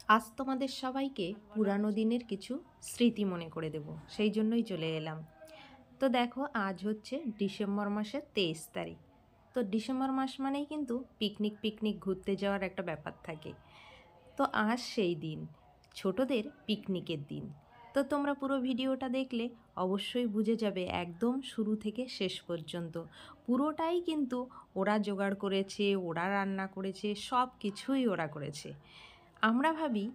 আজ তোমাদের সবাইকে পুরানো দিনের কিছু স্মৃতি মনে করে দেব, সেই জন্যই চলে এলাম। তো দেখো, আজ হচ্ছে ডিসেম্বর মাসের 23 তারিখ। তো ডিসেম্বর মাস মানেই কিন্তু পিকনিক পিকনিক ঘুরতে যাওয়ার একটা ব্যাপার থাকে। তো আজ সেই দিন, ছোটদের পিকনিকের দিন। তো তোমরা পুরো ভিডিওটা দেখলে অবশ্যই বুঝে যাবে, একদম শুরু থেকে শেষ পর্যন্ত পুরোটাই কিন্তু ওরা জোগাড় করেছে, ওরা রান্না করেছে, সব কিছুই ওরা করেছে। আমরা ভাবি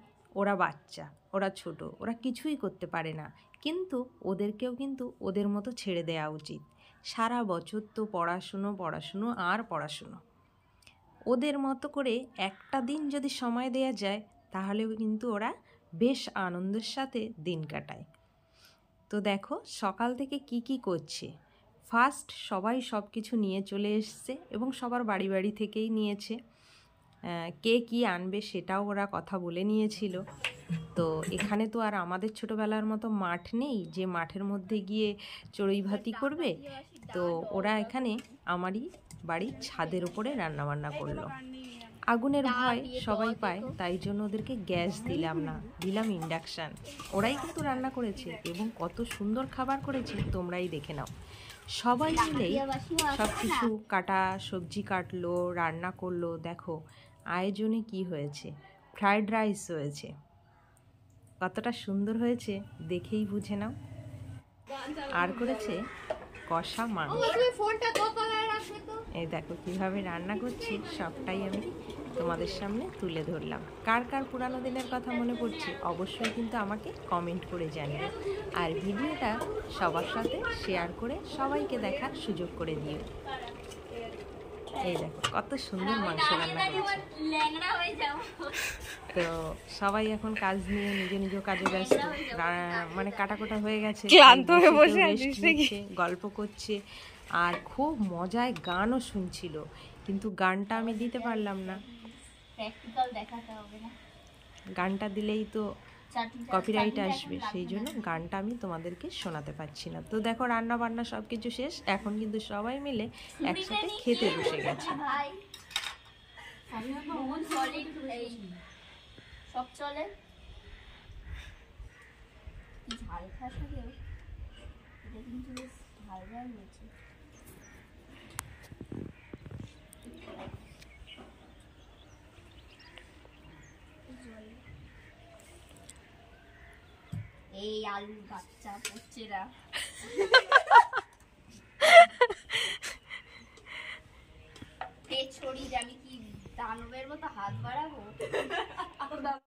ওরা বাচ্চা, ওরা ছোট, ওরা কিছুই করতে পারে না, কিন্তু ওদেরকেও কিন্তু ওদের মতো ছেড়ে দেওয়া উচিত। সারা বছর তো পড়াশুনো পড়াশুনো আর পড়াশুনো, ওদের মতো করে একটা দিন যদি সময় দেয়া যায় তাহলেও কিন্তু ওরা বেশ আনন্দের সাথে দিন কাটায়। তো দেখো সকাল থেকে কি কি করছে। ফার্স্ট সবাই সব কিছু নিয়ে চলে এসছে এবং সবার বাড়ি বাড়ি থেকেই নিয়েছে। কে কি আনবে সেটাও ওরা কথা বলে নিয়েছিল। তো এখানে তো আর আমাদের ছোটোবেলার মতো মাঠ নেই যে মাঠের মধ্যে গিয়ে চড়ুই ভাতি করবে। তো ওরা এখানে আমারই বাড়ির ছাদের উপরে রান্নাবান্না করলো। আগুনের ভয় সবাই পায়, তাই জন্য ওদেরকে গ্যাস দিলাম না, দিলাম ইন্ডাকশান। ওরাই কিন্তু রান্না করেছে এবং কত সুন্দর খাবার করেছে, তোমরাই দেখে নাও। সবাই মিলেই সব কিছু কাটা সবজি কাটলো, রান্না করলো। দেখো আয়োজনে কি হয়েছে, ফ্রাইড রাইস হয়েছে, কতটা সুন্দর হয়েছে দেখেই বুঝে নাও। আর করেছে কষা মাংস। এই দেখো কিভাবে রান্না করছি, সবটাই আমি তোমাদের সামনে তুলে ধরলাম। কার কার পুরানো দিনের কথা মনে পড়ছে অবশ্যই কিন্তু আমাকে কমেন্ট করে জানিও, আর ভিডিওটা সবার সাথে শেয়ার করে সবাইকে দেখার সুযোগ করে দিও। এই দেখো কত সুন্দর মাংস রান্না করছে। তো সবাই এখন কাজ নিয়ে নিজ নিজ কাজে ব্যস্ত, মানে কাটাকুটা হয়ে গেছে, ক্লান্ত হয়ে বসে গল্প করছে আর খুব মজায় গানও শুনছিল, কিন্তু গানটা আমি দিতে পারলাম না। গানটা দিলেই তো কপিরাইট আসবে, সেই জন্য গানটা আমি তোমাদেরকে শোনাতে পারছি না। তো দেখো রান্না বান্না সব কিছু শেষ, এখন কিন্তু সবাই মিলে একসাথে খেতে বসে গেছে। সব চলে ঝাল খাসা কেউ, এটা কিন্তু বেশ ঝাল ঝাল হয়েছে। এই আলুর বাচ্চা পড়ছেরা ছড়ি, আমি কি দানবের মতো হাত বাড়াবো?